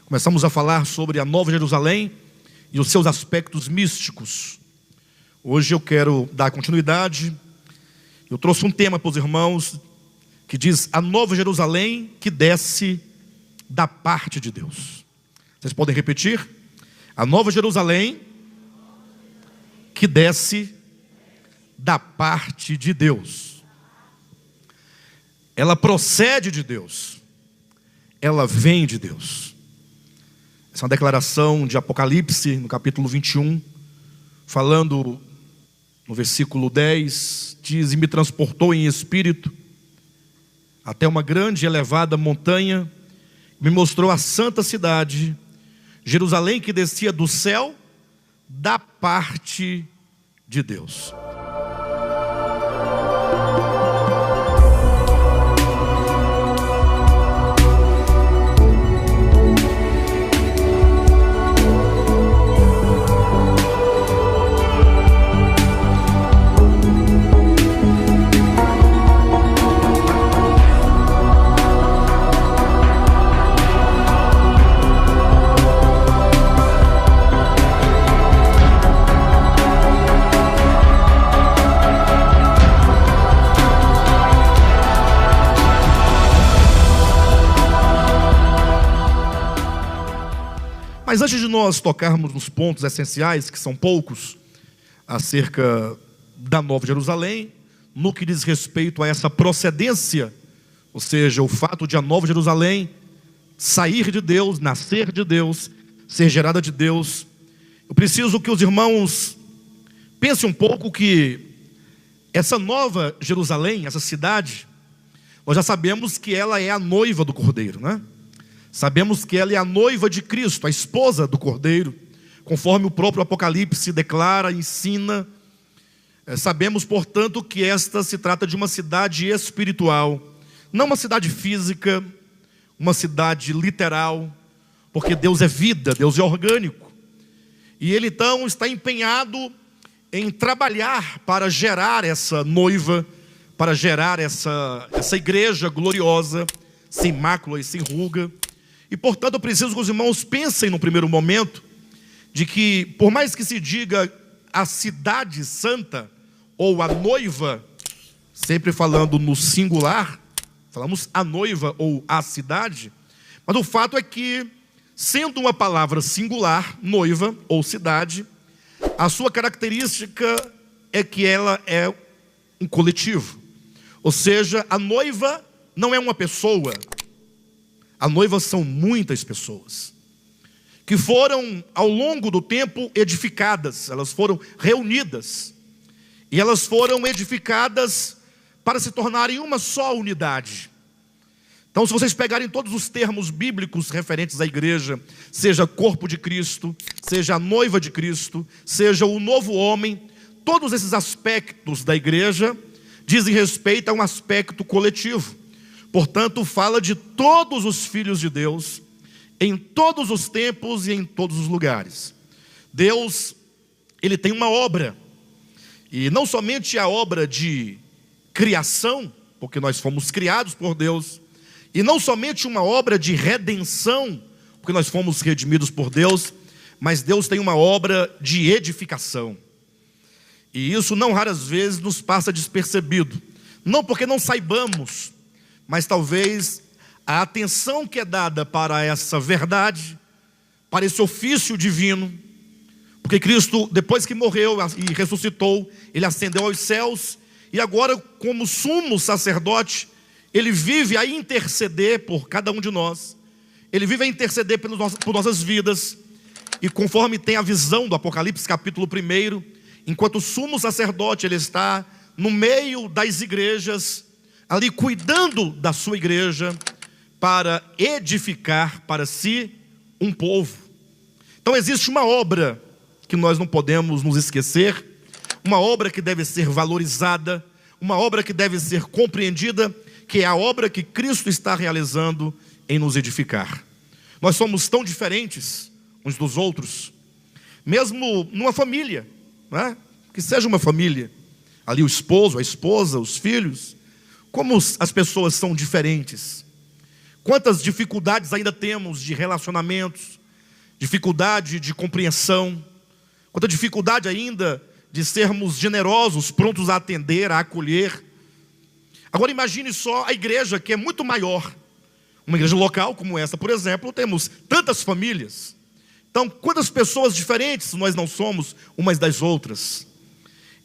Começamos a falar sobre a Nova Jerusalém e os seus aspectos místicos. Hoje eu quero dar continuidade. Eu trouxe um tema para os irmãos que diz: a Nova Jerusalém que desce da parte de Deus. Vocês podem repetir? A Nova Jerusalém que desce da parte de Deus. Ela procede de Deus. Ela vem de Deus. Essa é uma declaração de Apocalipse, no capítulo 21, falando no versículo 10, diz: e me transportou em espírito até uma grande e elevada montanha, me mostrou a santa cidade, Jerusalém, que descia do céu da parte de Deus. Mas antes de nós tocarmos nos pontos essenciais, que são poucos, acerca da Nova Jerusalém, no que diz respeito a essa procedência, ou seja, o fato de a Nova Jerusalém sair de Deus, nascer de Deus, ser gerada de Deus, eu preciso que os irmãos pensem um pouco que essa Nova Jerusalém, essa cidade, nós já sabemos que ela é a noiva do Cordeiro, né? Sabemos que ela é a noiva de Cristo, a esposa do Cordeiro, conforme o próprio Apocalipse declara, ensina. Sabemos, portanto, que esta se trata de uma cidade espiritual, não uma cidade física, uma cidade literal, porque Deus é vida, Deus é orgânico. E Ele então está empenhado em trabalhar para gerar essa noiva, para gerar essa igreja gloriosa, sem mácula e sem ruga. E portanto eu preciso que os irmãos pensem no primeiro momento de que, por mais que se diga a cidade santa ou a noiva, sempre falando no singular, falamos a noiva ou a cidade, mas o fato é que, sendo uma palavra singular, noiva ou cidade, a sua característica é que ela é um coletivo. Ou seja, a noiva não é uma pessoa. A noiva são muitas pessoas que foram ao longo do tempo edificadas, elas foram reunidas e elas foram edificadas para se tornarem uma só unidade. Então, se vocês pegarem todos os termos bíblicos referentes à igreja, seja corpo de Cristo, seja a noiva de Cristo, seja o novo homem, todos esses aspectos da igreja dizem respeito a um aspecto coletivo. Portanto, fala de todos os filhos de Deus, em todos os tempos e em todos os lugares. Deus, Ele tem uma obra, e não somente a obra de criação, porque nós fomos criados por Deus, e não somente uma obra de redenção, porque nós fomos redimidos por Deus, mas Deus tem uma obra de edificação. E isso não raras vezes nos passa despercebido, não porque não saibamos, mas talvez a atenção que é dada para essa verdade, para esse ofício divino, porque Cristo, depois que morreu e ressuscitou, Ele ascendeu aos céus, e agora, como sumo sacerdote, Ele vive a interceder por cada um de nós, Ele vive a interceder por nossas vidas, e conforme tem a visão do Apocalipse capítulo 1, enquanto sumo sacerdote, Ele está no meio das igrejas, ali cuidando da sua igreja, para edificar para si um povo. Então existe uma obra que nós não podemos nos esquecer, uma obra que deve ser valorizada, uma obra que deve ser compreendida, que é a obra que Cristo está realizando em nos edificar. Nós somos tão diferentes uns dos outros, mesmo numa família, né? Que seja uma família, ali o esposo, a esposa, os filhos, como as pessoas são diferentes. Quantas dificuldades ainda temos de relacionamentos, dificuldade de compreensão, quanta dificuldade ainda de sermos generosos, prontos a atender, a acolher. Agora imagine só a igreja, que é muito maior. Uma igreja local como essa, por exemplo, temos tantas famílias. Então, quantas pessoas diferentes nós não somos umas das outras.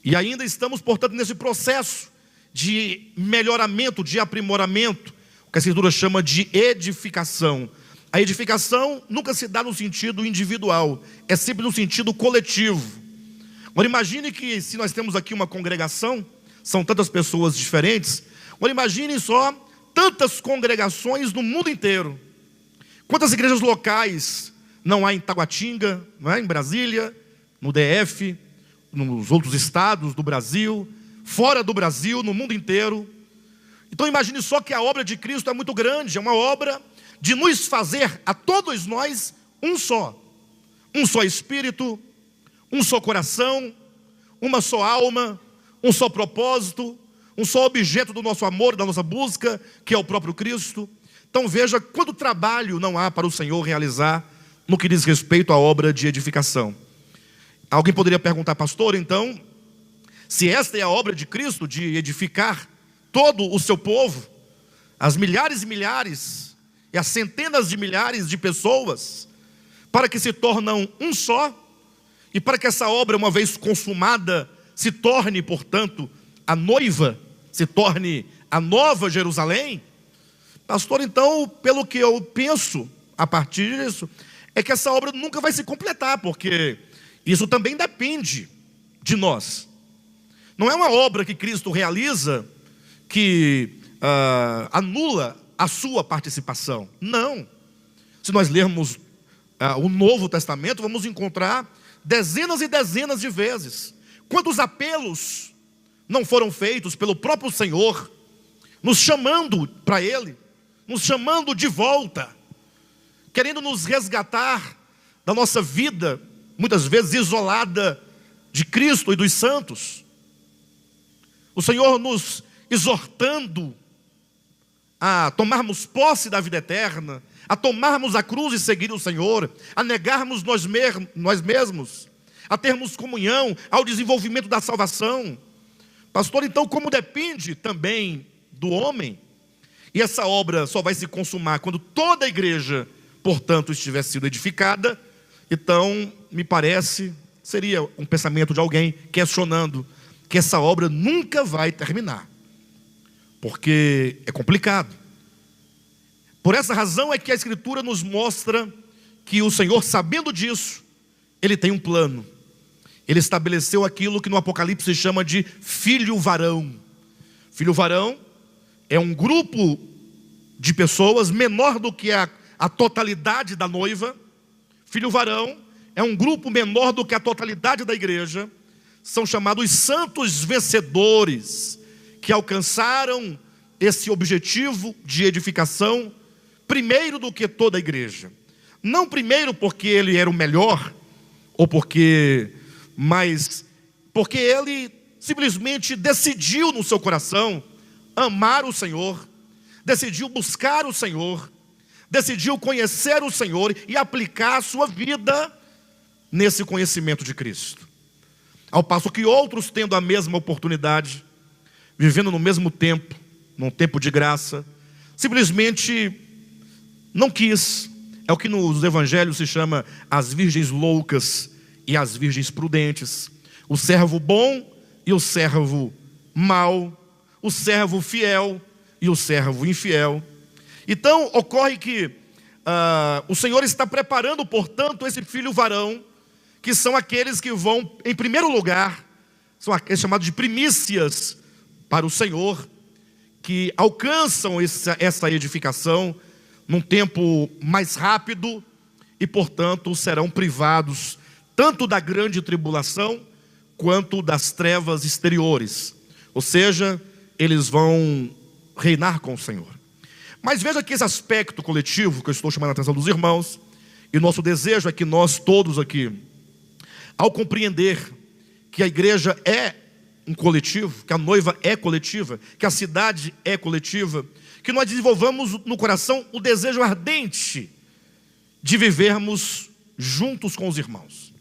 E ainda estamos, portanto, nesse processo de melhoramento, de aprimoramento, o que a Escritura chama de edificação. A edificação nunca se dá no sentido individual, é sempre no sentido coletivo. Agora imagine que se nós temos aqui uma congregação, são tantas pessoas diferentes. Agora imagine só tantas congregações no mundo inteiro. Quantas igrejas locais não há em Taguatinga, não é? Em Brasília, no DF, nos outros estados do Brasil, fora do Brasil, no mundo inteiro. Então imagine só que a obra de Cristo é muito grande, é uma obra de nos fazer a todos nós um só espírito, um só coração, uma só alma, um só propósito, um só objeto do nosso amor, da nossa busca, que é o próprio Cristo. Então veja quanto trabalho não há para o Senhor realizar no que diz respeito à obra de edificação. Alguém poderia perguntar, pastor, então, se esta é a obra de Cristo, de edificar todo o seu povo, as milhares e milhares, e as centenas de milhares de pessoas, para que se tornam um só, e para que essa obra, uma vez consumada, se torne, portanto, a noiva, se torne a nova Jerusalém. Pastor, então, pelo que eu penso, a partir disso, é que essa obra nunca vai se completar, porque isso também depende de nós. Não é uma obra que Cristo realiza que anula a sua participação. Não. Se nós lermos o Novo Testamento, vamos encontrar dezenas e dezenas de vezes quantos apelos não foram feitos pelo próprio Senhor, nos chamando para Ele, nos chamando de volta, querendo nos resgatar da nossa vida, muitas vezes isolada de Cristo e dos santos. O Senhor nos exortando a tomarmos posse da vida eterna, a tomarmos a cruz e seguir o Senhor, a negarmos nós mesmos, a termos comunhão, ao desenvolvimento da salvação. Pastor, então, como depende também do homem, e essa obra só vai se consumar quando toda a igreja, portanto, estiver sido edificada, então, me parece, seria um pensamento de alguém questionando que essa obra nunca vai terminar, porque é complicado. Por essa razão é que a Escritura nos mostra que o Senhor, sabendo disso, Ele tem um plano. Ele estabeleceu aquilo que no Apocalipse se chama de filho varão. Filho varão é um grupo de pessoas menor do que a totalidade da noiva. Filho varão é um grupo menor do que a totalidade da igreja. São chamados santos vencedores, que alcançaram esse objetivo de edificação primeiro do que toda a igreja. Não primeiro porque ele era o melhor, ou mas porque ele simplesmente decidiu no seu coração amar o Senhor, decidiu buscar o Senhor, decidiu conhecer o Senhor e aplicar a sua vida nesse conhecimento de Cristo. Ao passo que outros, tendo a mesma oportunidade, vivendo no mesmo tempo, num tempo de graça, simplesmente não quis. É o que nos evangelhos se chama as virgens loucas e as virgens prudentes, o servo bom e o servo mau, o servo fiel e o servo infiel. Então ocorre que o Senhor está preparando, portanto, esse filho varão, que são aqueles que vão, em primeiro lugar, são aqueles chamados de primícias para o Senhor, que alcançam essa edificação num tempo mais rápido e, portanto, serão privados tanto da grande tribulação quanto das trevas exteriores. Ou seja, eles vão reinar com o Senhor. Mas veja que esse aspecto coletivo que eu estou chamando a atenção dos irmãos, e nosso desejo é que nós todos aqui, ao compreender que a igreja é um coletivo, que a noiva é coletiva, que a cidade é coletiva, que nós desenvolvamos no coração o desejo ardente de vivermos juntos com os irmãos,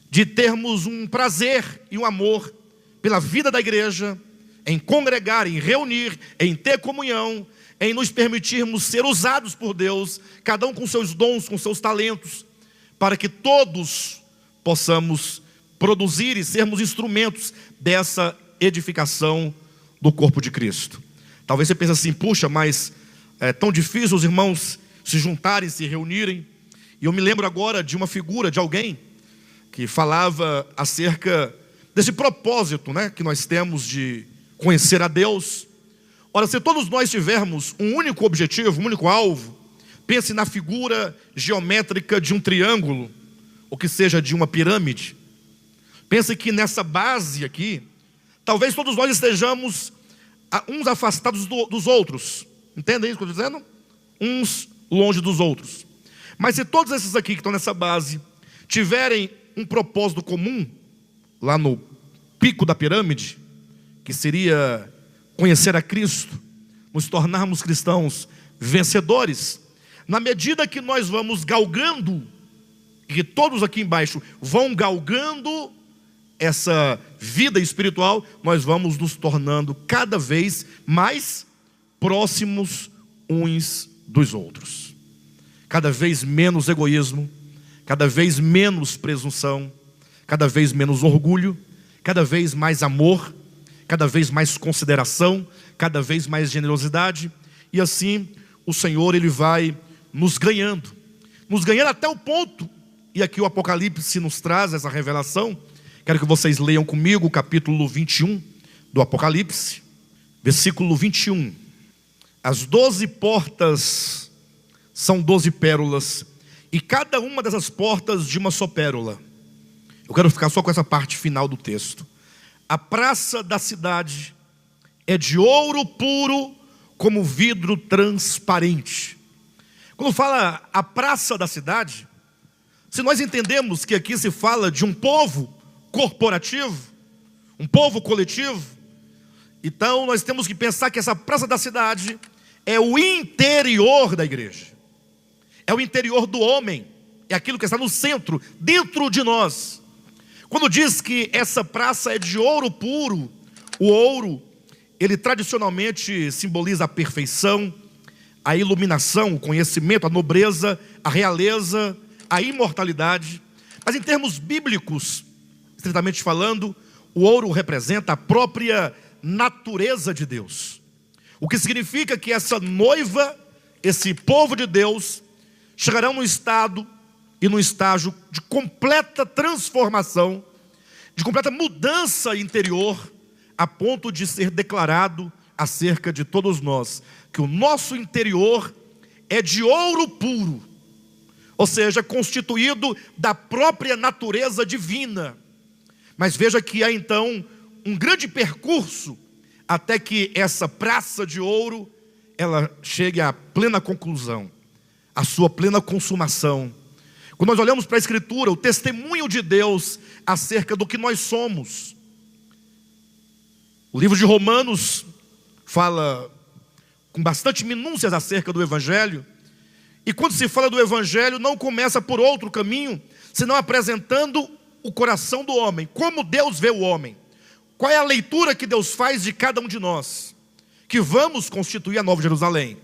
de termos um prazer e um amor pela vida da igreja, em congregar, em reunir, em ter comunhão, em nos permitirmos ser usados por Deus, cada um com seus dons, com seus talentos, para que todos possamos produzir e sermos instrumentos dessa edificação do corpo de Cristo. Talvez você pense assim: puxa, mas é tão difícil os irmãos se juntarem, se reunirem. E eu me lembro agora de uma figura, de alguém que falava acerca desse propósito, né, que nós temos de conhecer a Deus. Ora, se todos nós tivermos um único objetivo, um único alvo, pense na figura geométrica de um triângulo, ou que seja de uma pirâmide. Pense que nessa base aqui, talvez todos nós estejamos uns afastados dos outros. Entendem isso que eu estou dizendo? Uns longe dos outros. Mas se todos esses aqui que estão nessa base tiverem um propósito comum, lá no pico da pirâmide, que seria conhecer a Cristo, nos tornarmos cristãos vencedores, na medida que nós vamos galgando, e que todos aqui embaixo vão galgando essa vida espiritual, nós vamos nos tornando cada vez mais próximos uns dos outros. Cada vez menos egoísmo, cada vez menos presunção, cada vez menos orgulho, cada vez mais amor, cada vez mais consideração, cada vez mais generosidade. E assim o Senhor, Ele vai nos ganhando até o ponto, e aqui o Apocalipse nos traz essa revelação. Quero que vocês leiam comigo o capítulo 21 do Apocalipse, versículo 21. As 12 portas são 12 pérolas, e cada uma dessas portas de uma só pérola. Eu quero ficar só com essa parte final do texto. A praça da cidade é de ouro puro, como vidro transparente. Quando fala a praça da cidade, se nós entendemos que aqui se fala de um povo corporativo, um povo coletivo, então nós temos que pensar que essa praça da cidade é o interior da igreja, é o interior do homem, é aquilo que está no centro, dentro de nós. Quando diz que essa praça é de ouro puro, o ouro, ele tradicionalmente simboliza a perfeição, a iluminação, o conhecimento, a nobreza, a realeza, a imortalidade. Mas em termos bíblicos, estritamente falando, o ouro representa a própria natureza de Deus. O que significa que essa noiva, esse povo de Deus, chegarão no estado e no estágio de completa transformação, de completa mudança interior, a ponto de ser declarado acerca de todos nós, que o nosso interior é de ouro puro, ou seja, constituído da própria natureza divina. Mas veja que há então um grande percurso até que essa praça de ouro ela chegue à plena conclusão, à sua plena consumação. Quando nós olhamos para a Escritura, o testemunho de Deus acerca do que nós somos, o livro de Romanos fala com bastante minúcias acerca do Evangelho. E quando se fala do Evangelho, não começa por outro caminho, senão apresentando o coração do homem, como Deus vê o homem. Qual é a leitura que Deus faz de cada um de nós, que vamos constituir a Nova Jerusalém?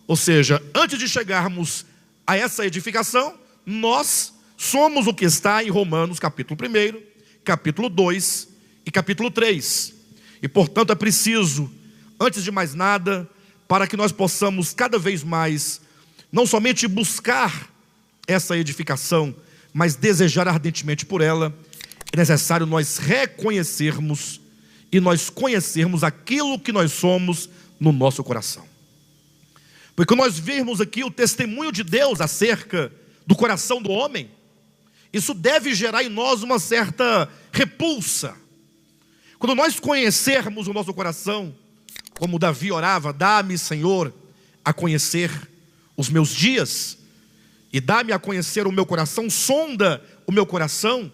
Ou seja, antes de chegarmos a essa edificação, nós somos o que está em Romanos capítulo 1, capítulo 2 e capítulo 3. E portanto é preciso, antes de mais nada, para que nós possamos cada vez mais, não somente buscar essa edificação, mas desejar ardentemente por ela, é necessário nós reconhecermos e nós conhecermos aquilo que nós somos no nosso coração. Porque quando nós virmos aqui o testemunho de Deus acerca do coração do homem, isso deve gerar em nós uma certa repulsa. Quando nós conhecermos o nosso coração, como Davi orava: dá-me, Senhor, a conhecer os meus dias, e dá-me a conhecer o meu coração, sonda o meu coração,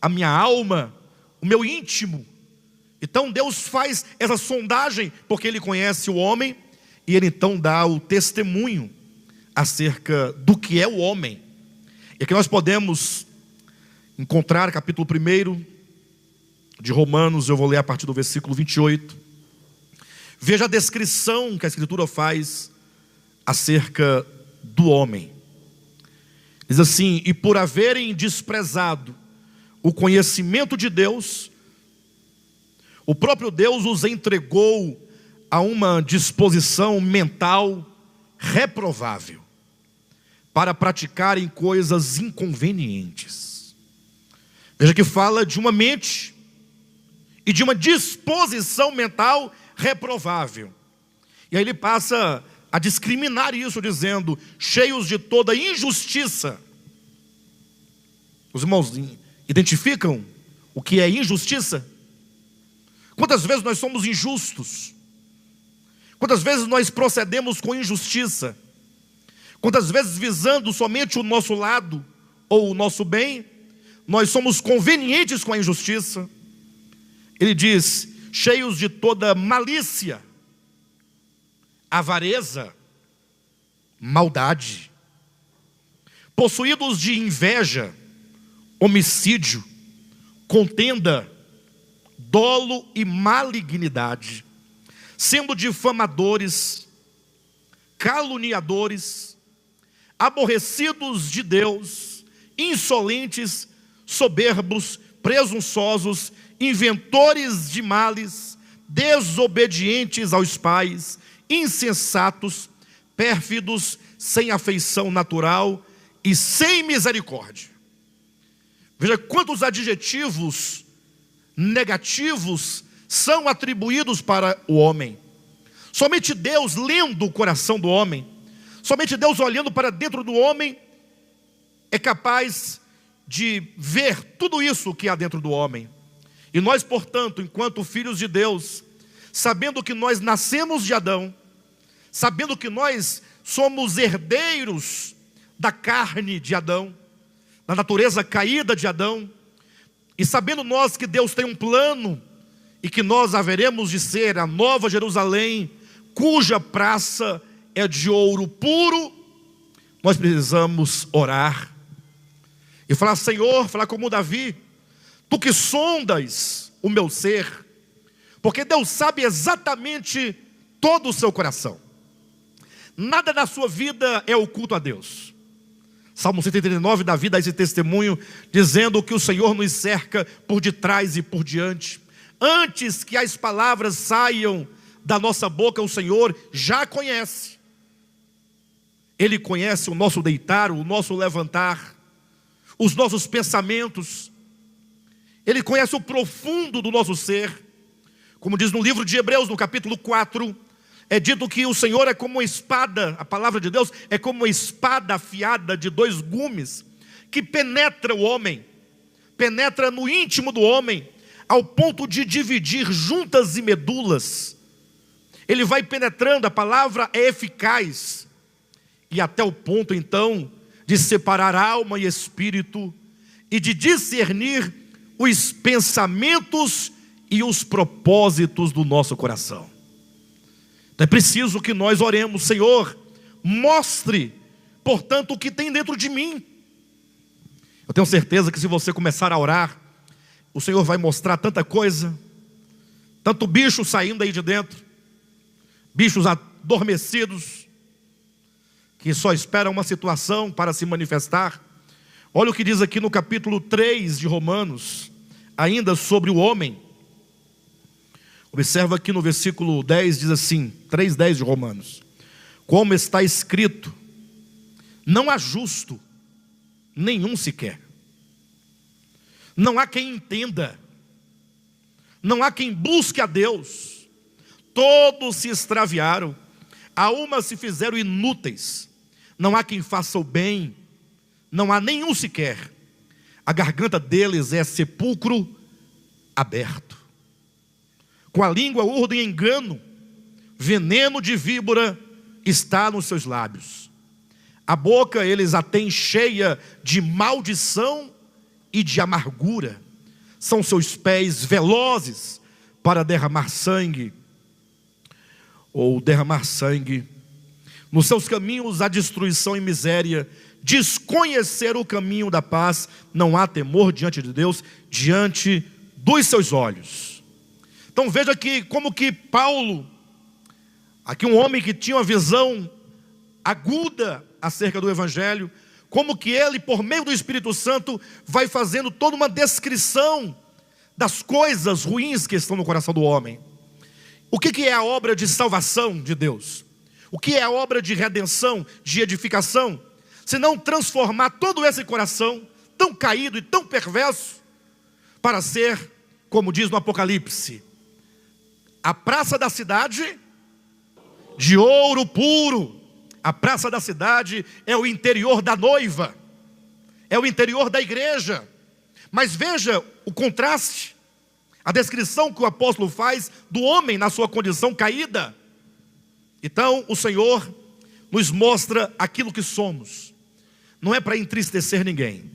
a minha alma, o meu íntimo. Então Deus faz essa sondagem, porque Ele conhece o homem, e ele então dá o testemunho acerca do que é o homem. E aqui nós podemos encontrar capítulo 1 de Romanos, eu vou ler a partir do versículo 28. Veja a descrição que a Escritura faz acerca do homem. Diz assim: e por haverem desprezado o conhecimento de Deus, o próprio Deus os entregou a uma disposição mental reprovável, para praticarem coisas inconvenientes. Veja que fala de uma mente e de uma disposição mental reprovável. E aí ele passa a discriminar isso, dizendo: cheios de toda injustiça. Os irmãos identificam o que é injustiça? Quantas vezes nós somos injustos? Quantas vezes nós procedemos com injustiça? Quantas vezes, visando somente o nosso lado ou o nosso bem, nós somos convenientes com a injustiça? Ele diz: cheios de toda malícia, avareza, maldade, possuídos de inveja, homicídio, contenda, dolo e malignidade, sendo difamadores, caluniadores, aborrecidos de Deus, insolentes, soberbos, presunçosos, inventores de males, desobedientes aos pais, insensatos, pérfidos, sem afeição natural e sem misericórdia. Veja quantos adjetivos negativos são atribuídos para o homem. Somente Deus, lendo o coração do homem, somente Deus, olhando para dentro do homem, é capaz de ver tudo isso que há dentro do homem. E nós, portanto, enquanto filhos de Deus, sabendo que nós nascemos de Adão, sabendo que nós somos herdeiros da carne de Adão, da natureza caída de Adão, e sabendo nós que Deus tem um plano, e que nós haveremos de ser a nova Jerusalém, cuja praça é de ouro puro, nós precisamos orar e falar: Senhor, falar como Davi: tu que sondas o meu ser, porque Deus sabe exatamente todo o seu coração. Nada na sua vida é oculto a Deus. Salmo 139, Davi dá esse testemunho, dizendo que o Senhor nos cerca por detrás e por diante. Antes que as palavras saiam da nossa boca, o Senhor já conhece. Ele conhece o nosso deitar, o nosso levantar, os nossos pensamentos. Ele conhece o profundo do nosso ser. Como diz no livro de Hebreus, no capítulo 4, é dito que o Senhor é como uma espada, a palavra de Deus é como uma espada afiada de 2 gumes, que penetra o homem, penetra no íntimo do homem, ao ponto de dividir juntas e medulas. Ele vai penetrando, a palavra é eficaz, e até o ponto então de separar alma e espírito, e de discernir os pensamentos e os propósitos do nosso coração. Então é preciso que nós oremos: Senhor, mostre, portanto, o que tem dentro de mim. Eu tenho certeza que se você começar a orar, o Senhor vai mostrar tanta coisa, tanto bicho saindo aí de dentro, bichos adormecidos, que só esperam uma situação para se manifestar. Olha o que diz aqui no capítulo 3 de Romanos, ainda sobre o homem. Observa aqui no versículo 10, diz assim, 3:10 de Romanos: como está escrito, não há justo nenhum sequer. Não há quem entenda, não há quem busque a Deus. Todos se extraviaram, a uma se fizeram inúteis. Não há quem faça o bem, não há nenhum sequer. A garganta deles é sepulcro aberto. Com a língua urdem engano, veneno de víbora está nos seus lábios. A boca eles a têm cheia de maldição e de amargura. São seus pés velozes para derramar sangue. ou derramar sangue. Nos seus caminhos há destruição e miséria. Desconhecer o caminho da paz, não há temor diante de Deus, diante dos seus olhos. Então veja que como que Paulo, aqui um homem que tinha uma visão aguda acerca do Evangelho, como que ele, por meio do Espírito Santo, vai fazendo toda uma descrição das coisas ruins que estão no coração do homem. O que é a obra de salvação de Deus? O que é a obra de redenção, de edificação? Se não transformar todo esse coração tão caído e tão perverso para ser, como diz no Apocalipse, a praça da cidade de ouro puro. A praça da cidade é o interior da noiva, é o interior da igreja. Mas veja o contraste, a descrição que o apóstolo faz do homem na sua condição caída. Então o Senhor nos mostra aquilo que somos. Não é para entristecer ninguém,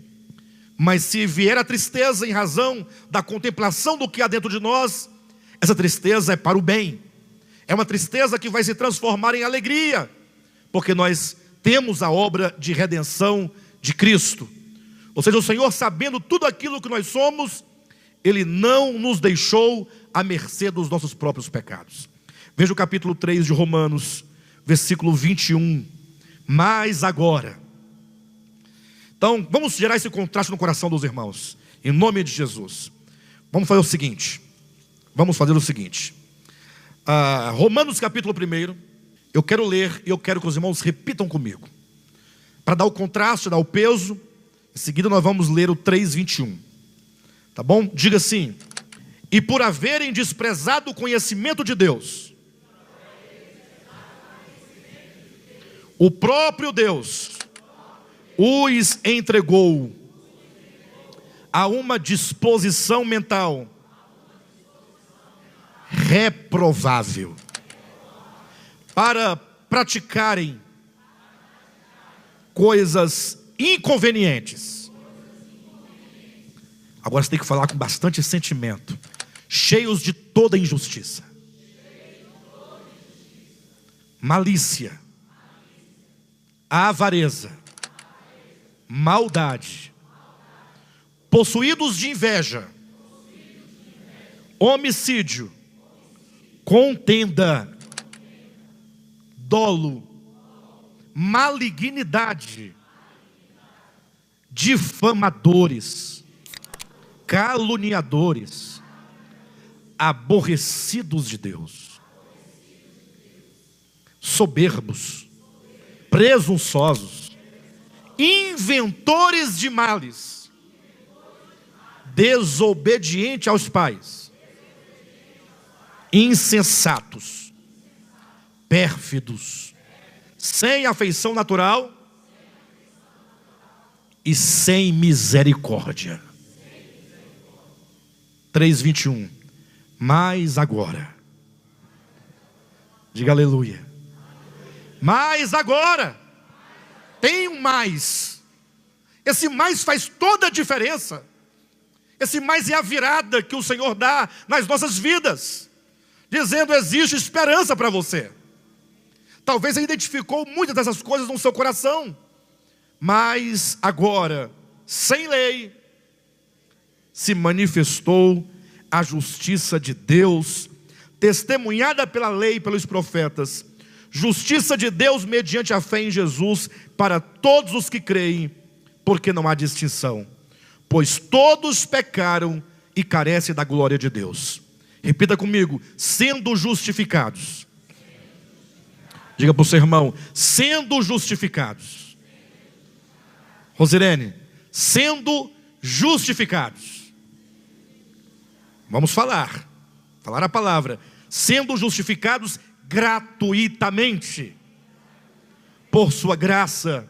mas se vier a tristeza em razão da contemplação do que há dentro de nós, essa tristeza é para o bem. É uma tristeza que vai se transformar em alegria, porque nós temos a obra de redenção de Cristo. Ou seja, o Senhor, sabendo tudo aquilo que nós somos, Ele não nos deixou à mercê dos nossos próprios pecados. Veja o capítulo 3 de Romanos, versículo 21. Mas agora... Então, vamos gerar esse contraste no coração dos irmãos, em nome de Jesus. Vamos fazer o seguinte, Romanos capítulo 1, eu quero ler e eu quero que os irmãos repitam comigo, para dar o contraste, dar o peso. Em seguida nós vamos ler o 3:21, tá bom? Diga assim: e por haverem desprezado o conhecimento de Deus, o próprio Deus os entregou a uma disposição mental reprovável, para praticarem coisas inconvenientes. Agora você tem que falar com bastante sentimento. Cheios de toda injustiça, malícia, avareza, maldade, possuídos de inveja, homicídio, contenda, dolo, malignidade, difamadores, caluniadores, aborrecidos de Deus, soberbos, presunçosos, inventores de males, desobedientes aos pais, insensatos, pérfidos, sem afeição natural e sem misericórdia. 3:21. Mas agora, diga aleluia. Mas agora, tem um mais. Esse mais faz toda a diferença. Esse mais é a virada que o Senhor dá nas nossas vidas, dizendo: existe esperança para você. Talvez você identificou muitas dessas coisas no seu coração, mas agora, sem lei, se manifestou a justiça de Deus, testemunhada pela lei e pelos profetas, justiça de Deus mediante a fé em Jesus, para todos os que creem, porque não há distinção, pois todos pecaram e carecem da glória de Deus. Repita comigo: sendo justificados. Diga para o seu irmão: sendo justificados. Rosirene, sendo justificados. Vamos falar a palavra. Sendo justificados gratuitamente, por sua graça,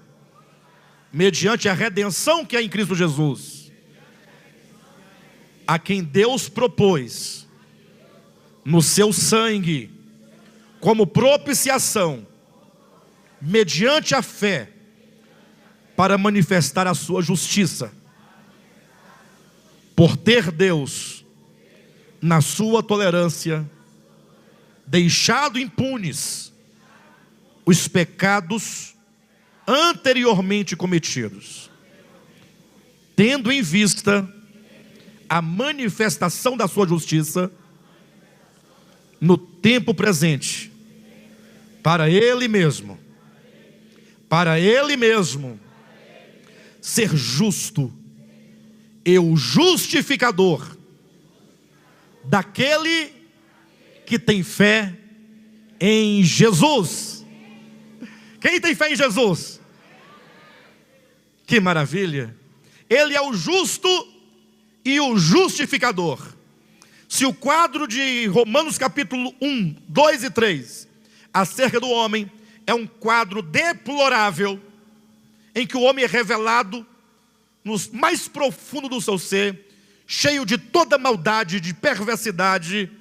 mediante a redenção que há em Cristo Jesus, a quem Deus propôs no seu sangue, como propiciação, mediante a fé, para manifestar a sua justiça, por ter Deus, na sua tolerância, deixado impunes os pecados anteriormente cometidos, tendo em vista a manifestação da sua justiça no tempo presente, para Ele mesmo ser justo e o justificador daquele que tem fé em Jesus. Quem tem fé em Jesus? Que maravilha! Ele é o justo e o justificador. Se o quadro de Romanos capítulo 1, 2 e 3 acerca do homem é um quadro deplorável, em que o homem é revelado no mais profundo do seu ser, cheio de toda maldade, de perversidade,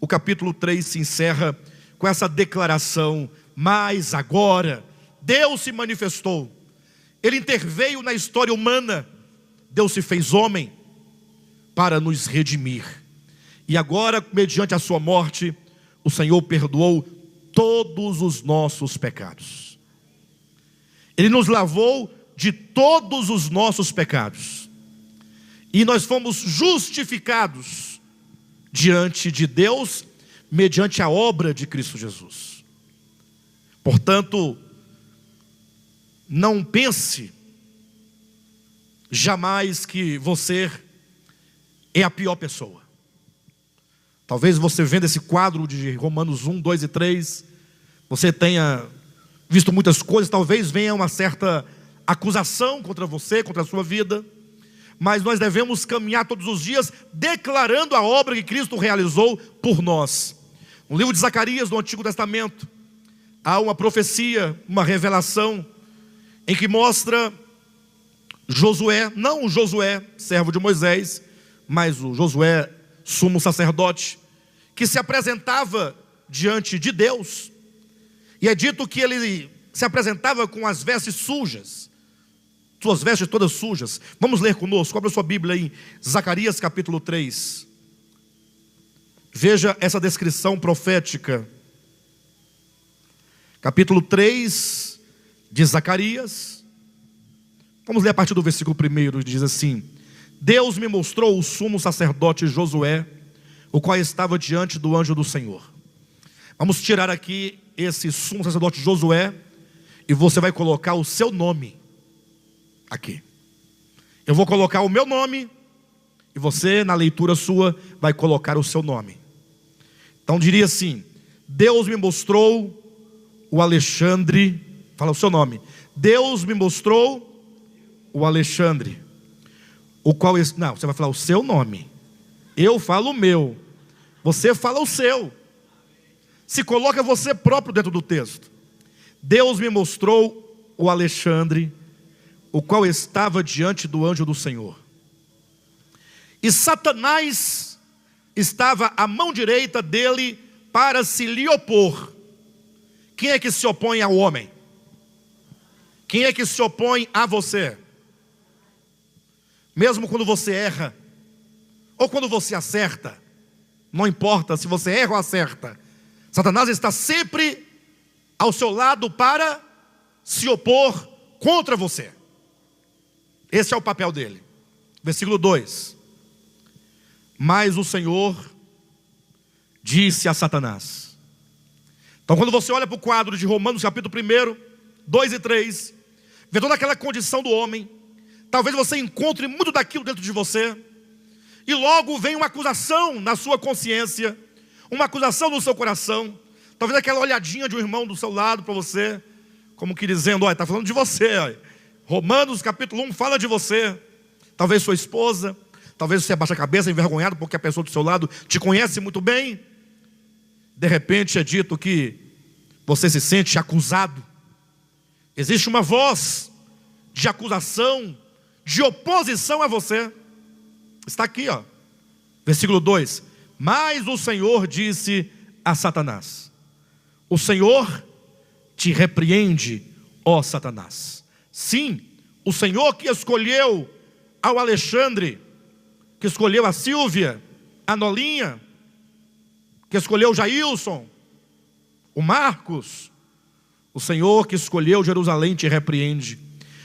o capítulo 3 se encerra com essa declaração: mas agora Deus se manifestou, Ele interveio na história humana, Deus se fez homem para nos redimir, e agora, mediante a sua morte, o Senhor perdoou todos os nossos pecados. Ele nos lavou de todos os nossos pecados, e nós fomos justificados diante de Deus, mediante a obra de Cristo Jesus. Portanto, não pense jamais que você é a pior pessoa. Talvez você vendo esse quadro de Romanos 1, 2 e 3, você tenha visto muitas coisas, talvez venha uma certa acusação contra você, contra a sua vida, mas nós devemos caminhar todos os dias declarando a obra que Cristo realizou por nós. No livro de Zacarias, do Antigo Testamento, há uma profecia, uma revelação, em que mostra Josué, não o Josué, servo de Moisés, mas o Josué, sumo sacerdote, que se apresentava diante de Deus, e é dito que ele se apresentava com as vestes sujas, suas vestes todas sujas. Vamos ler conosco, abra sua Bíblia aí, Zacarias capítulo 3. Veja essa descrição profética. Capítulo 3 de Zacarias. Vamos ler a partir do versículo 1, diz assim: Deus me mostrou o sumo sacerdote Josué, o qual estava diante do anjo do Senhor. Vamos tirar aqui esse sumo sacerdote Josué, e você vai colocar o seu nome aqui. Eu vou colocar o meu nome, e você, na leitura sua, vai colocar o seu nome. Então diria assim: Deus me mostrou o Alexandre. Fala o seu nome. Deus me mostrou o Alexandre, o qual... Não, você vai falar o seu nome. Eu falo o meu, você fala o seu. Se coloca você próprio dentro do texto. Deus me mostrou o Alexandre, o qual estava diante do anjo do Senhor. E Satanás estava à mão direita dele para se lhe opor. Quem é que se opõe ao homem? Quem é que se opõe a você? Mesmo quando você erra, ou quando você acerta, não importa se você erra ou acerta, Satanás está sempre ao seu lado para se opor contra você. Esse é o papel dele. Versículo 2: Mas o Senhor disse a Satanás. Então, quando você olha para o quadro de Romanos capítulo 1, 2 e 3, vê toda aquela condição do homem. Talvez você encontre muito daquilo dentro de você, e logo vem uma acusação na sua consciência, uma acusação no seu coração. Talvez aquela olhadinha de um irmão do seu lado para você, como que dizendo: olha, está falando de você, olha. Romanos capítulo 1 fala de você. Talvez sua esposa, talvez você abaixe a cabeça envergonhado porque a pessoa do seu lado te conhece muito bem. De repente é dito que você se sente acusado. Existe uma voz de acusação, de oposição a você. Está aqui, ó, versículo 2: Mas o Senhor disse a Satanás: O Senhor te repreende, ó Satanás. Sim, o Senhor que escolheu ao Alexandre, que escolheu a Sílvia, a Nolinha, que escolheu Jailson, o Marcos, o Senhor que escolheu Jerusalém te repreende.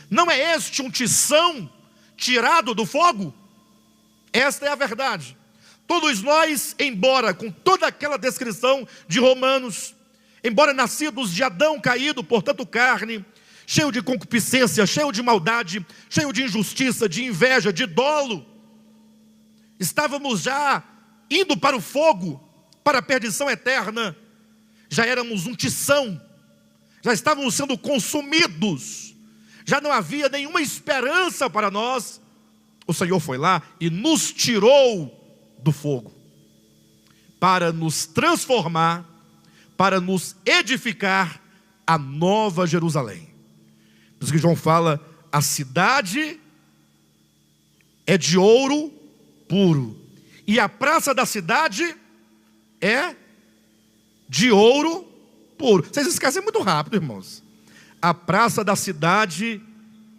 Não é este um tição tirado do fogo? Esta é a verdade. Todos nós, embora com toda aquela descrição de Romanos, embora nascidos de Adão caído, portanto carne, cheio de concupiscência, cheio de maldade, cheio de injustiça, de inveja, de dolo, estávamos já indo para o fogo, para a perdição eterna. Já éramos um tição, já estávamos sendo consumidos, já não havia nenhuma esperança para nós. O Senhor foi lá e nos tirou do fogo, para nos transformar, para nos edificar a nova Jerusalém. Por isso que João fala, a cidade é de ouro puro, e a praça da cidade é de ouro puro. Vocês esquecem muito rápido, irmãos. A praça da cidade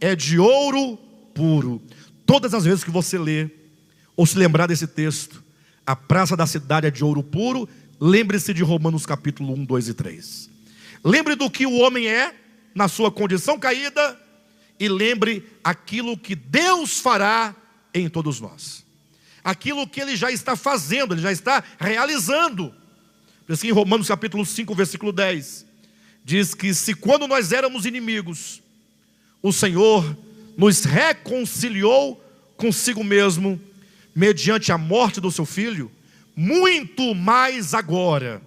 é de ouro puro. Todas as vezes que você lê, ou se lembrar desse texto, a praça da cidade é de ouro puro, lembre-se de Romanos capítulo 1, 2 e 3. Lembre do que o homem é, na sua condição caída, e lembre aquilo que Deus fará em todos nós. Aquilo que Ele já está fazendo, Ele já está realizando. Por isso que em Romanos capítulo 5, versículo 10, diz que se quando nós éramos inimigos, o Senhor nos reconciliou consigo mesmo, mediante a morte do seu Filho, muito mais agora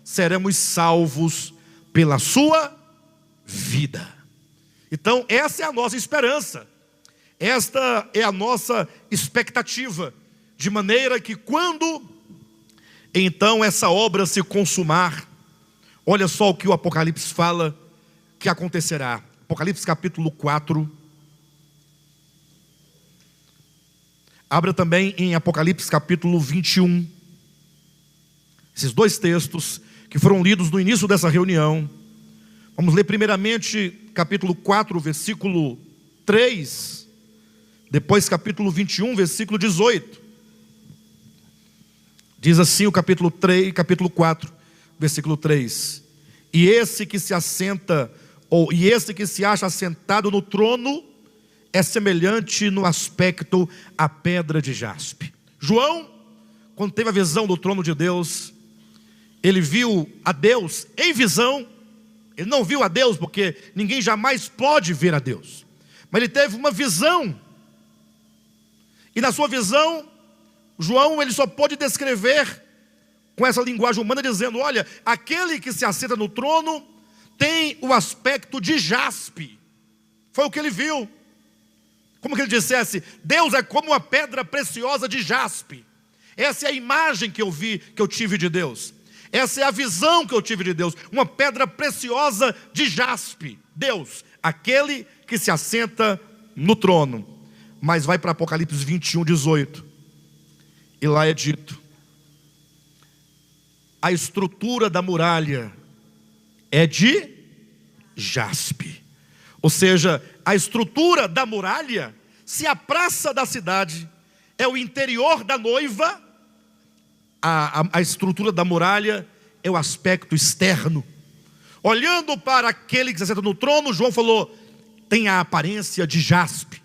seremos salvos pela sua vida. Então essa é a nossa esperança, esta é a nossa expectativa, de maneira que quando então essa obra se consumar, olha só o que o Apocalipse fala que acontecerá. Apocalipse capítulo 4. Abra também em Apocalipse capítulo 21. Esses dois textos que foram lidos no início dessa reunião. Vamos ler primeiramente capítulo 4, versículo 3. Depois capítulo 21, versículo 18. Diz assim o capítulo 3, capítulo 4, versículo 3. E esse que se acha assentado no trono é semelhante no aspecto à pedra de jaspe. João, quando teve a visão do trono de Deus, ele viu a Deus em visão. Ele não viu a Deus porque ninguém jamais pode ver a Deus, mas ele teve uma visão. E na sua visão, João ele só pode descrever com essa linguagem humana, dizendo: olha, aquele que se assenta no trono tem o aspecto de jaspe. Foi o que ele viu. Como que ele dissesse: Deus é como uma pedra preciosa de jaspe. Essa é a imagem que eu vi, que eu tive de Deus. Essa é a visão que eu tive de Deus. Uma pedra preciosa de jaspe. Deus, aquele que se assenta no trono. Mas vai para Apocalipse 21, 18. E lá é dito: a estrutura da muralha é de jaspe. Ou seja, a estrutura da muralha, se a praça da cidade é o interior da noiva, a estrutura da muralha é o aspecto externo. Olhando para aquele que se assenta no trono, João falou, tem a aparência de jaspe.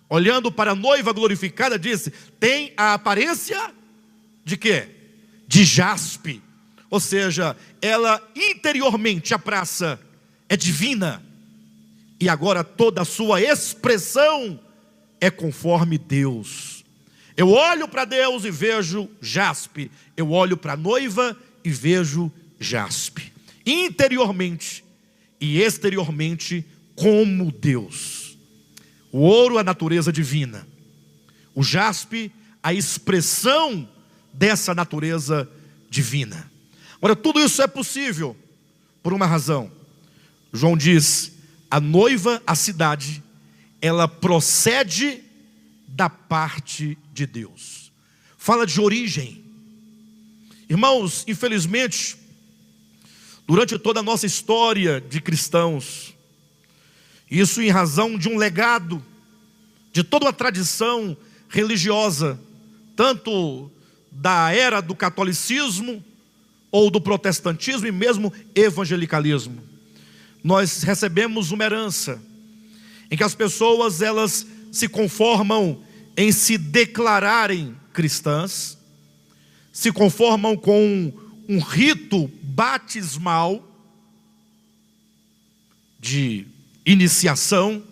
Olhando para a noiva glorificada, disse, tem a aparência de quê? De jaspe. Ou seja, ela interiormente, a praça é divina. E agora toda a sua expressão é conforme Deus. Eu olho para Deus e vejo jaspe. Eu olho para a noiva e vejo jaspe. Interiormente e exteriormente como Deus. O ouro, a natureza divina. O jaspe, a expressão dessa natureza divina. Ora, tudo isso é possível por uma razão. João diz, a noiva, a cidade, ela procede da parte de Deus. Fala de origem. Irmãos, infelizmente, durante toda a nossa história de cristãos, isso em razão de um legado, de toda uma tradição religiosa, tanto da era do catolicismo, ou do protestantismo e mesmo evangelicalismo. Nós recebemos uma herança em que as pessoas elas se conformam em se declararem cristãs, se conformam com um rito batismal de iniciação,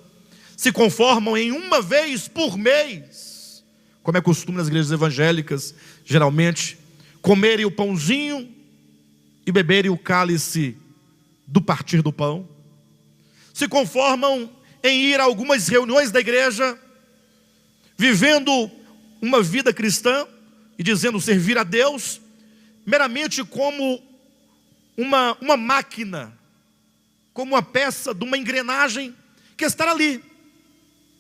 se conformam em uma vez por mês, como é costume nas igrejas evangélicas, geralmente, comerem o pãozinho e beberem o cálice do partir do pão, se conformam em ir a algumas reuniões da igreja, vivendo uma vida cristã e dizendo servir a Deus, meramente como uma máquina, como uma peça de uma engrenagem que está ali,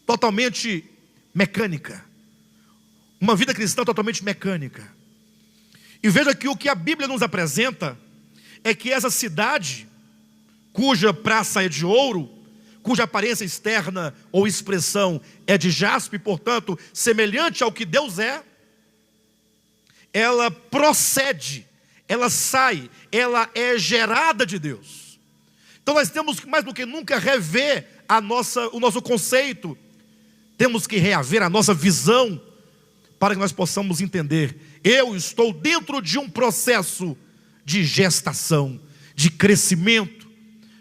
totalmente mecânica. Uma vida cristã totalmente mecânica. E veja que o que a Bíblia nos apresenta é que essa cidade, cuja praça é de ouro, cuja aparência externa ou expressão é de jaspe, portanto, semelhante ao que Deus é, ela procede, ela sai, ela é gerada de Deus. Então nós temos que mais do que nunca rever o nosso conceito, temos que reaver a nossa visão, para que nós possamos entender, eu estou dentro de um processo de gestação, de crescimento.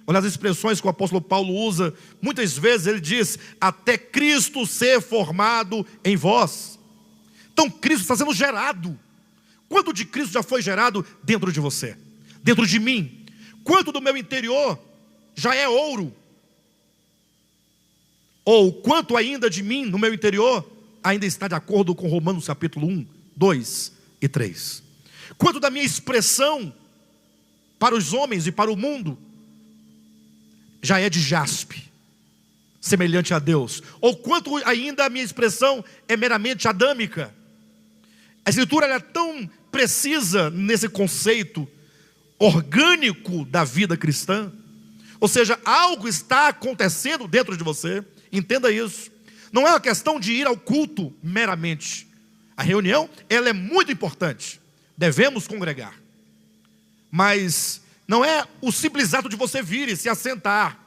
Olha as expressões que o apóstolo Paulo usa, muitas vezes ele diz, até Cristo ser formado em vós. Então Cristo está sendo gerado. Quanto de Cristo já foi gerado dentro de você? Dentro de mim? Quanto do meu interior já é ouro? Ou quanto ainda de mim, no meu interior, ainda está de acordo com Romanos capítulo 1, 2 e 3? Quanto da minha expressão para os homens e para o mundo já é de jaspe, semelhante a Deus? Ou quanto ainda a minha expressão é meramente adâmica? A Escritura é tão precisa nesse conceito orgânico da vida cristã. Ou seja, algo está acontecendo dentro de você. Entenda isso. Não é uma questão de ir ao culto meramente. A reunião, ela é muito importante. Devemos congregar. Mas não é o simples ato de você vir e se assentar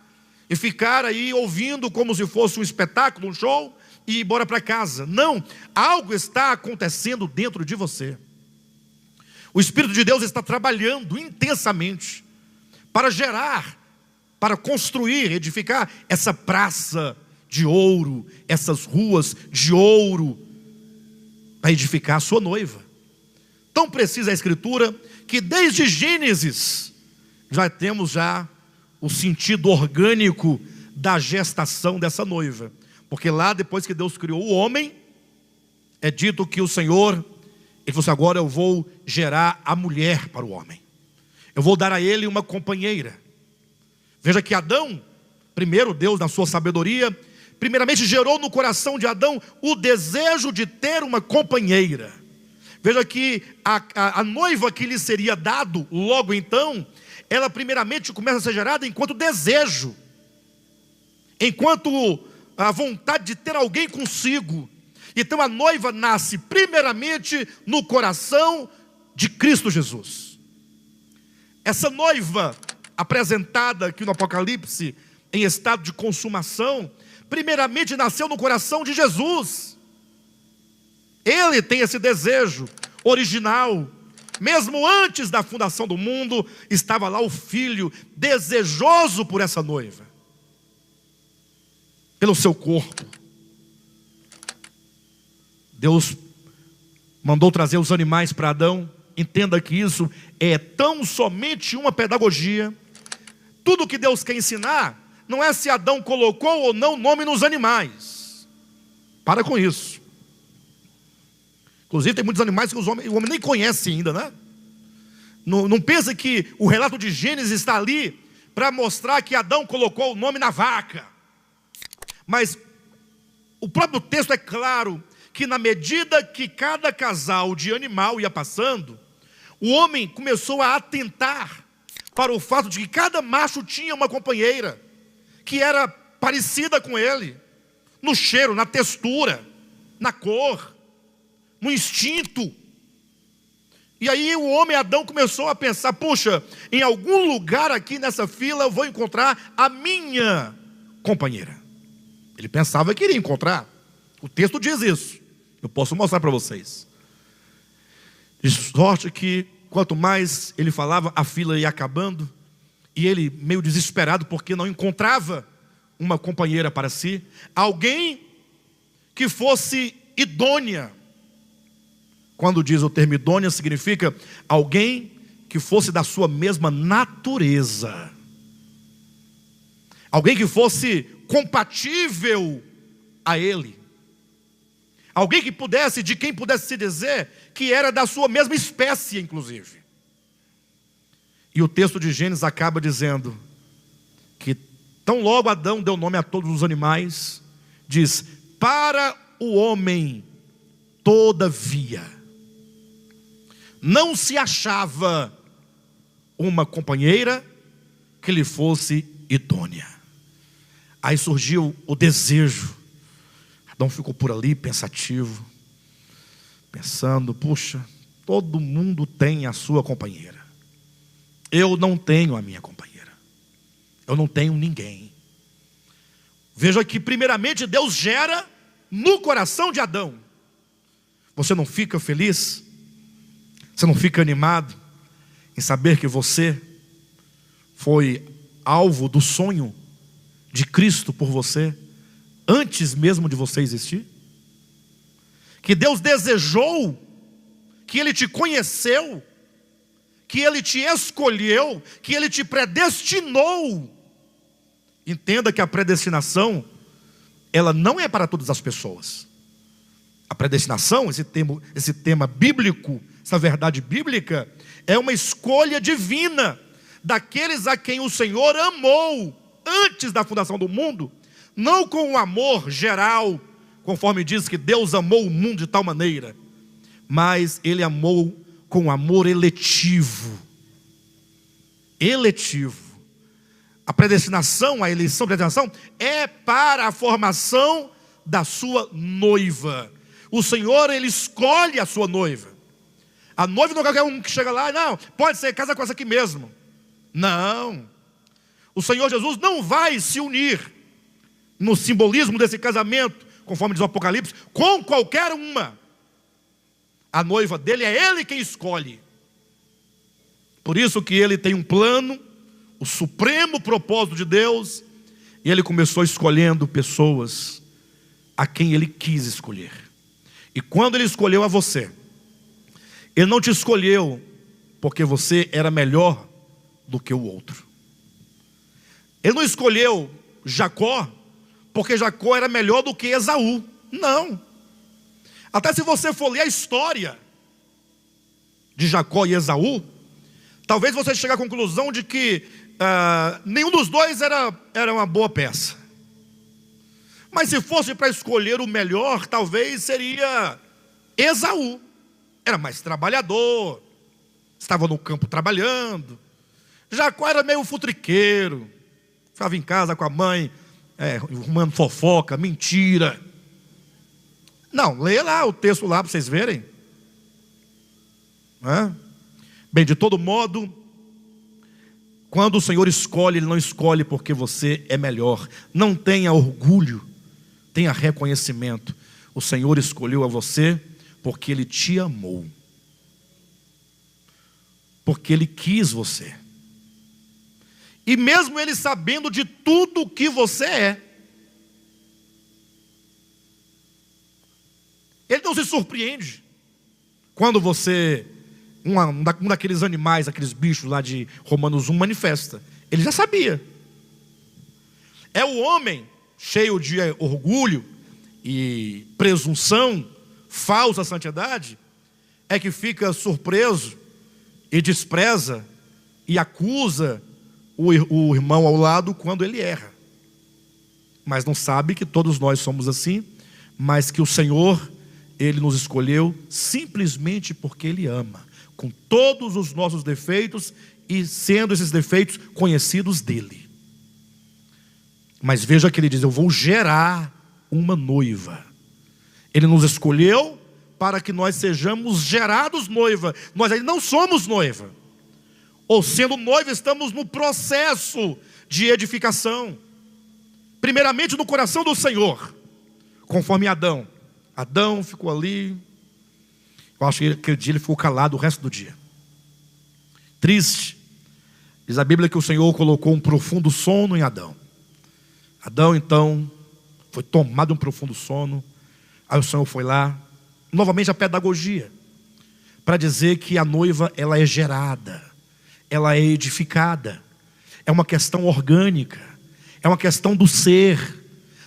e ficar aí ouvindo como se fosse um espetáculo, um show, e ir embora para casa. Não, algo está acontecendo dentro de você. O Espírito de Deus está trabalhando intensamente para gerar, para construir, edificar essa praça de ouro, essas ruas de ouro, para edificar a sua noiva. Tão precisa a Escritura que desde Gênesis já temos o sentido orgânico da gestação dessa noiva. Porque lá, depois que Deus criou o homem, é dito que o Senhor, ele falou assim, agora eu vou gerar a mulher para o homem. Eu vou dar a ele uma companheira. Veja que Adão, primeiro Deus na sua sabedoria, primeiramente gerou no coração de Adão o desejo de ter uma companheira. Veja que a noiva que lhe seria dado logo então, ela primeiramente começa a ser gerada enquanto desejo, enquanto a vontade de ter alguém consigo. Então a noiva nasce primeiramente no coração de Cristo Jesus. Essa noiva apresentada aqui no Apocalipse em estado de consumação, primeiramente nasceu no coração de Jesus. Ele tem esse desejo original. Mesmo antes da fundação do mundo, estava lá o Filho, desejoso por essa noiva, pelo seu corpo. Deus mandou trazer os animais para Adão. Entenda que isso é tão somente uma pedagogia. Tudo que Deus quer ensinar não é se Adão colocou ou não nome nos animais. Para com isso. Inclusive tem muitos animais que o homem nem conhece ainda, né? Não pensa que o relato de Gênesis está ali para mostrar que Adão colocou o nome na vaca. Mas o próprio texto é claro que na medida que cada casal de animal ia passando, o homem começou a atentar para o fato de que cada macho tinha uma companheira que era parecida com ele, no cheiro, na textura, na cor, no instinto. E aí o homem Adão começou a pensar: puxa, em algum lugar aqui nessa fila eu vou encontrar a minha companheira. Ele pensava que iria encontrar. O texto diz isso. Eu posso mostrar para vocês. De sorte que quanto mais ele falava, a fila ia acabando. E ele meio desesperado porque não encontrava uma companheira para si. Alguém que fosse idônea. Quando diz o termo idônea, significa alguém que fosse da sua mesma natureza. Alguém que fosse compatível a ele. Alguém que pudesse, de quem pudesse se dizer que era da sua mesma espécie, inclusive. E o texto de Gênesis acaba dizendo que tão logo Adão deu nome a todos os animais, diz: para o homem, todavia, não se achava uma companheira que lhe fosse idônea. Aí surgiu o desejo. Adão ficou por ali pensativo, pensando: puxa, todo mundo tem a sua companheira. Eu não tenho a minha companheira. Eu não tenho ninguém. Veja que primeiramente Deus gera no coração de Adão. Você não fica feliz? Você não fica animado em saber que você foi alvo do sonho de Cristo por você, antes mesmo de você existir? Que Deus desejou, que Ele te conheceu, que Ele te escolheu, que Ele te predestinou. Entenda que a predestinação, ela não é para todas as pessoas. A predestinação, esse tema bíblico, essa verdade bíblica, é uma escolha divina daqueles a quem o Senhor amou antes da fundação do mundo, não com um amor geral, conforme diz que Deus amou o mundo de tal maneira, mas Ele amou com um amor eletivo. Eletivo. A predestinação, a eleição, a predestinação é para a formação da sua noiva. O Senhor, Ele escolhe a sua noiva. A noiva não é qualquer um que chega lá: não, pode ser, casa com essa aqui mesmo. Não. O Senhor Jesus não vai se unir no simbolismo desse casamento, conforme diz o Apocalipse, com qualquer uma. A noiva dele é Ele quem escolhe. Por isso que Ele tem um plano, o supremo propósito de Deus, e Ele começou escolhendo pessoas a quem Ele quis escolher. E quando Ele escolheu a você, Ele não te escolheu porque você era melhor do que o outro. Ele não escolheu Jacó porque Jacó era melhor do que Esaú. Não. Até se você for ler a história de Jacó e Esaú, talvez você chegue à conclusão de que nenhum dos dois era uma boa peça. Mas se fosse para escolher o melhor, talvez seria Esaú. Era mais trabalhador, estava no campo trabalhando. Jacó era meio futriqueiro, ficava em casa com a mãe, arrumando fofoca, mentira. Não, leia lá o texto lá para vocês verem. Bem, de todo modo, quando o Senhor escolhe, Ele não escolhe porque você é melhor. Não tenha orgulho, tenha reconhecimento. O Senhor escolheu a você porque Ele te amou, porque Ele quis você. E mesmo Ele sabendo de tudo o que você é, Ele não se surpreende quando você, um daqueles animais, aqueles bichos lá de Romanos 1 manifesta. Ele já sabia. É o homem cheio de orgulho e presunção, falsa santidade, é que fica surpreso e despreza e acusa o irmão ao lado quando ele erra. Mas não sabe que todos nós somos assim, mas que o Senhor, Ele nos escolheu simplesmente porque Ele ama, com todos os nossos defeitos e sendo esses defeitos conhecidos dEle. Mas veja que Ele diz: eu vou gerar uma noiva. Ele nos escolheu para que nós sejamos gerados noiva. Nós ainda não somos noiva. Ou sendo noiva, estamos no processo de edificação. Primeiramente no coração do Senhor, conforme Adão. Adão ficou ali. Eu acho que aquele dia ele ficou calado o resto do dia. Triste. Diz a Bíblia que o Senhor colocou um profundo sono em Adão. Adão então foi tomado de um profundo sono. Aí o Senhor foi lá, novamente a pedagogia, para dizer que a noiva ela é gerada, ela é edificada, é uma questão orgânica, é uma questão do ser,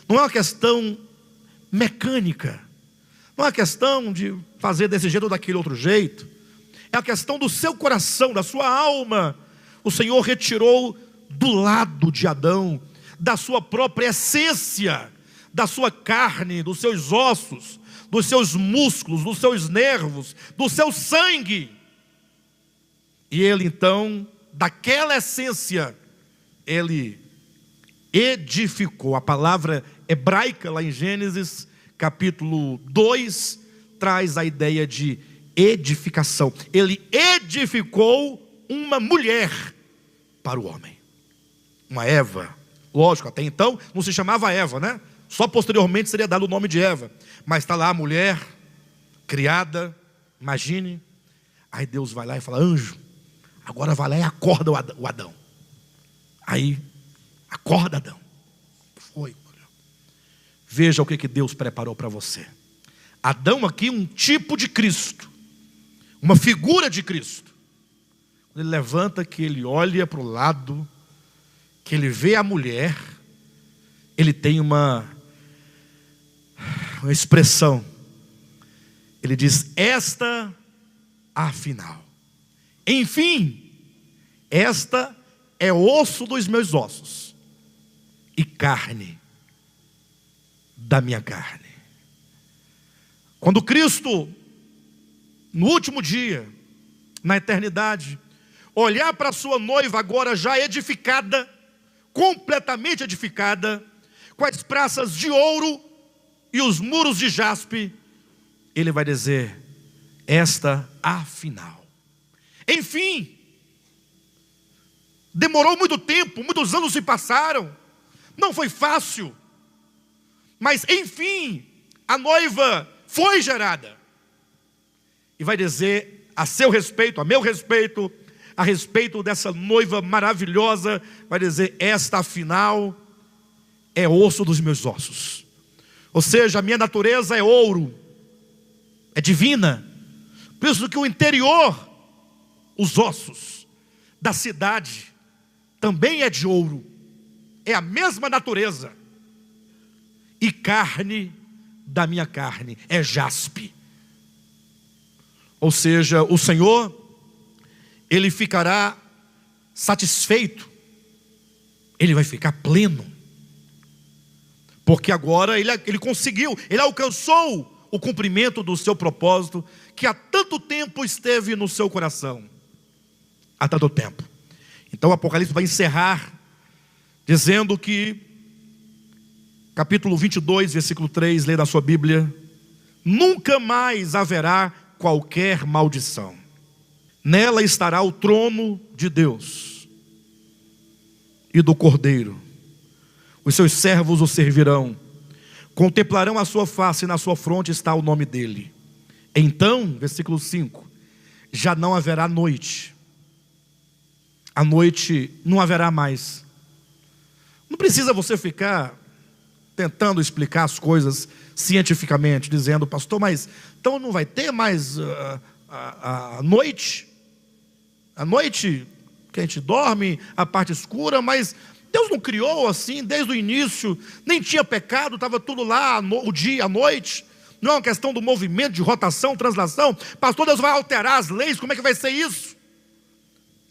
não é uma questão mecânica, não é uma questão de fazer desse jeito ou daquele outro jeito, é a questão do seu coração, da sua alma. O Senhor retirou do lado de Adão, da sua própria essência, da sua carne, dos seus ossos, dos seus músculos, dos seus nervos, do seu sangue. E ele então, daquela essência, ele edificou. A palavra hebraica lá em Gênesis, capítulo 2, traz a ideia de edificação. Ele edificou uma mulher para o homem. Uma Eva. Lógico, até então não se chamava Eva, né? Só posteriormente seria dado o nome de Eva. Mas está lá a mulher, criada, imagine. Aí Deus vai lá e fala: anjo, agora vai lá e acorda o Adão. Aí, acorda Adão. Foi. Veja o que Deus preparou para você. Adão aqui, um tipo de Cristo. Uma figura de Cristo. Quando ele levanta, que ele olha para o lado, que ele vê a mulher, ele tem uma expressão. Ele diz: esta, afinal, enfim, esta é osso dos meus ossos e carne da minha carne. Quando Cristo, no último dia, na eternidade, olhar para a sua noiva agora já edificada, completamente edificada, com as praças de ouro e os muros de jaspe, ele vai dizer: esta, afinal. Enfim, demorou muito tempo, muitos anos se passaram, não foi fácil, mas enfim, a noiva foi gerada. E vai dizer a seu respeito, a meu respeito, a respeito dessa noiva maravilhosa, vai dizer: esta afinal é osso dos meus ossos. Ou seja, a minha natureza é ouro, é divina. Por isso que o interior, os ossos da cidade, também é de ouro. É a mesma natureza. E carne da minha carne é jaspe. Ou seja, o Senhor, Ele ficará satisfeito. Ele vai ficar pleno. Porque agora ele conseguiu, ele alcançou o cumprimento do seu propósito, que há tanto tempo esteve no seu coração. Há tanto tempo. Então o Apocalipse vai encerrar dizendo que, capítulo 22, versículo 3, lê na sua Bíblia: nunca mais haverá qualquer maldição. Nela estará o trono de Deus e do Cordeiro. Os seus servos o servirão, contemplarão a sua face, e na sua fronte está o nome dele. Então, versículo 5, já não haverá noite. A noite não haverá mais. Não precisa você ficar tentando explicar as coisas cientificamente, dizendo: pastor, mas então não vai ter mais a noite? A noite que a gente dorme, a parte escura, mas Deus não criou assim desde o início, nem tinha pecado, estava tudo lá, o dia, a noite. Não é uma questão do movimento, de rotação, translação. Pastor, Deus vai alterar as leis, como é que vai ser isso?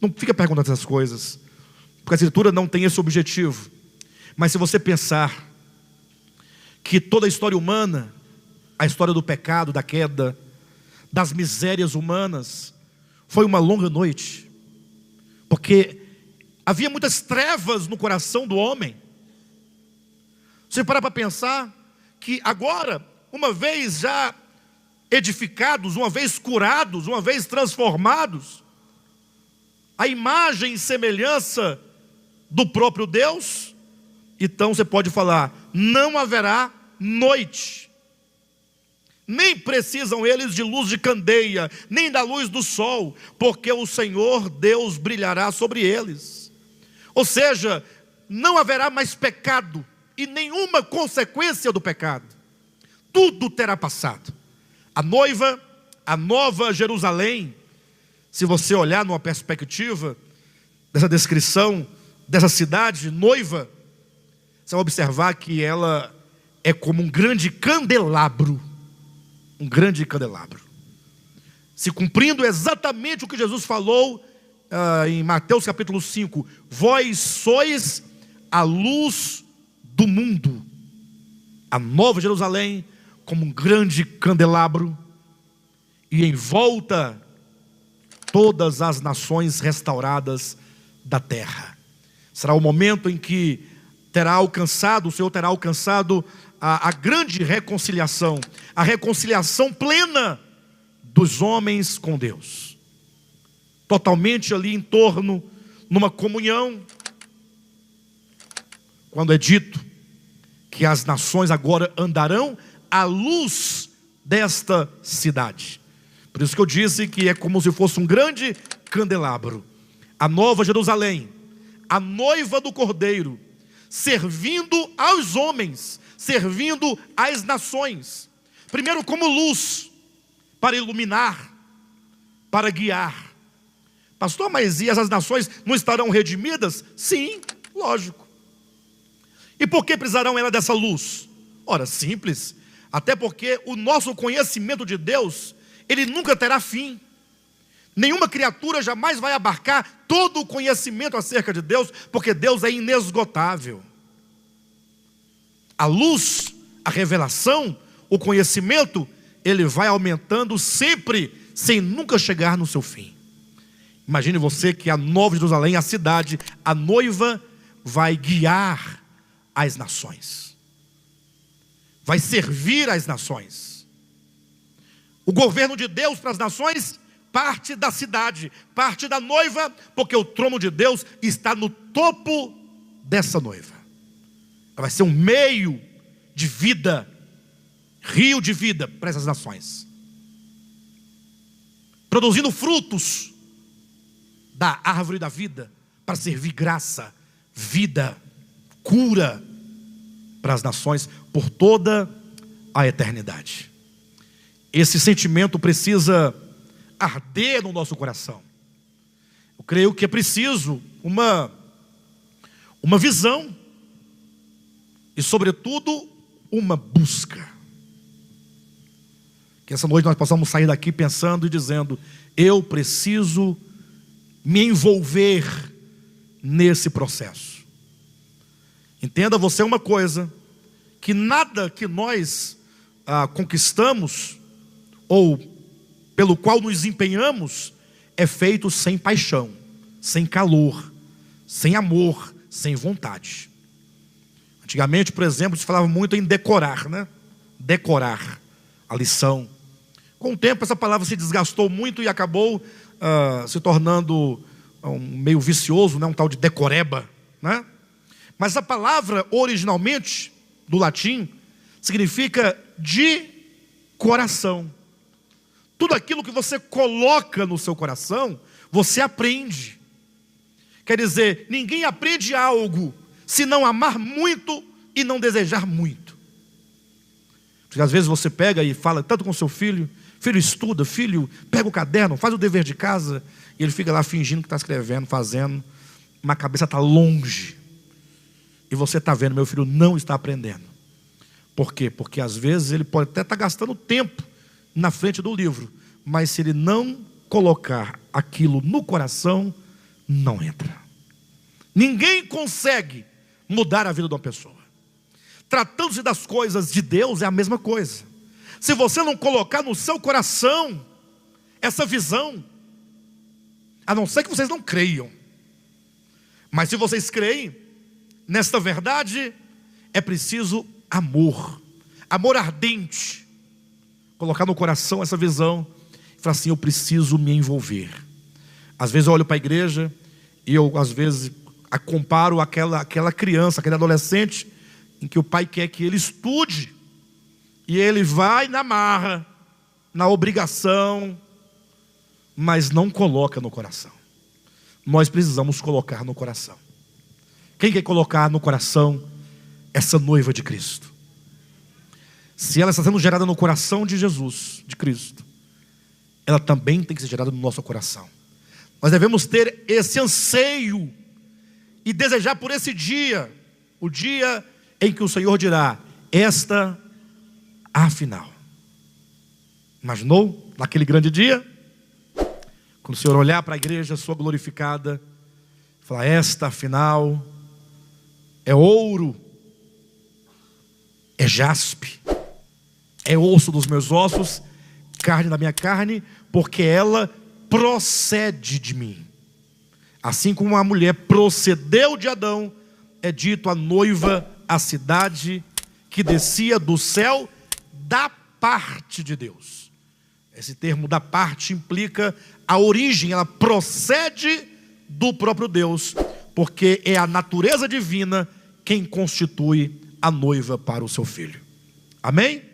Não fica perguntando essas coisas, porque a Escritura não tem esse objetivo. Mas se você pensar que toda a história humana, a história do pecado, da queda, das misérias humanas, foi uma longa noite, porque havia muitas trevas no coração do homem. Você para pensar que agora, uma vez já edificados, uma vez curados, uma vez transformados, a imagem e semelhança do próprio Deus, então você pode falar: não haverá noite. Nem precisam eles de luz de candeia, nem da luz do sol, porque o Senhor Deus brilhará sobre eles. Ou seja, não haverá mais pecado e nenhuma consequência do pecado. Tudo terá passado. A noiva, a nova Jerusalém, se você olhar numa perspectiva dessa descrição dessa cidade noiva, você vai observar que ela é como um grande candelabro. Um grande candelabro. Se cumprindo exatamente o que Jesus falou em Mateus capítulo 5. Vós sois a luz do mundo. A nova Jerusalém como um grande candelabro, e em volta todas as nações restauradas da terra. Será o momento em que o Senhor terá alcançado a grande reconciliação, a reconciliação plena dos homens com Deus. Totalmente ali em torno, numa comunhão, quando é dito que as nações agora andarão à luz desta cidade. Por isso que eu disse que é como se fosse um grande candelabro. A nova Jerusalém, a noiva do Cordeiro, servindo aos homens, servindo às nações. Primeiro como luz, para iluminar, para guiar. Pastor, mas e essas nações não estarão redimidas? Sim, lógico. E por que precisarão elas dessa luz? Ora, simples. Até porque o nosso conhecimento de Deus, ele nunca terá fim. Nenhuma criatura jamais vai abarcar todo o conhecimento acerca de Deus, porque Deus é inesgotável. A luz, a revelação, o conhecimento, ele vai aumentando sempre, sem nunca chegar no seu fim. Imagine você que a Nova Jerusalém, a cidade, a noiva, vai guiar as nações, vai servir as nações. O governo de Deus para as nações parte da cidade, parte da noiva, porque o trono de Deus está no topo dessa noiva. Ela vai ser um meio de vida, rio de vida para essas nações, produzindo frutos da árvore da vida, para servir graça, vida, cura para as nações por toda a eternidade. Esse sentimento precisa arder no nosso coração. Eu creio que é preciso uma visão e, sobretudo, uma busca. Que essa noite nós possamos sair daqui pensando e dizendo: eu preciso me envolver nesse processo. Entenda você uma coisa, que nada que nós conquistamos ou pelo qual nos empenhamos é feito sem paixão, sem calor, sem amor, sem vontade. Antigamente, por exemplo, se falava muito em decorar, né? Decorar a lição. Com o tempo essa palavra se desgastou muito e acabou se tornando meio vicioso, né? Um tal de decoreba, né? Mas a palavra originalmente, do latim, significa de coração. Tudo aquilo que você coloca no seu coração, você aprende. Quer dizer, ninguém aprende algo se não amar muito e não desejar muito. Porque às vezes você pega e fala tanto com seu filho: filho, estuda, filho, pega o caderno, faz o dever de casa, e ele fica lá fingindo que está escrevendo, fazendo, mas a cabeça está longe. E você está vendo, meu filho não está aprendendo. Por quê? Porque às vezes ele pode até estar gastando tempo na frente do livro, mas se ele não colocar aquilo no coração, não entra. Ninguém consegue mudar a vida de uma pessoa. Tratando-se das coisas de Deus, é a mesma coisa. Se você não colocar no seu coração essa visão, a não ser que vocês não creiam, mas se vocês creem nesta verdade, é preciso amor, amor ardente, colocar no coração essa visão e falar assim: eu preciso me envolver. Às vezes eu olho para a igreja e eu, às vezes, comparo aquela criança, aquele adolescente, em que o pai quer que ele estude, e ele vai na marra, na obrigação, mas não coloca no coração. Nós precisamos colocar no coração. Quem quer colocar no coração essa noiva de Cristo? Se ela está sendo gerada no coração de Jesus, de Cristo, ela também tem que ser gerada no nosso coração. Nós devemos ter esse anseio e desejar por esse dia, o dia em que o Senhor dirá: esta afinal. Imaginou? Naquele grande dia, quando o Senhor olhar para a igreja sua glorificada, falar: esta afinal é ouro, é jaspe, é osso dos meus ossos, carne da minha carne, porque ela procede de mim. Assim como a mulher procedeu de Adão, é dito a noiva, a cidade que descia do céu da parte de Deus. Esse termo da parte implica a origem, ela procede do próprio Deus, porque é a natureza divina quem constitui a noiva para o seu filho. Amém?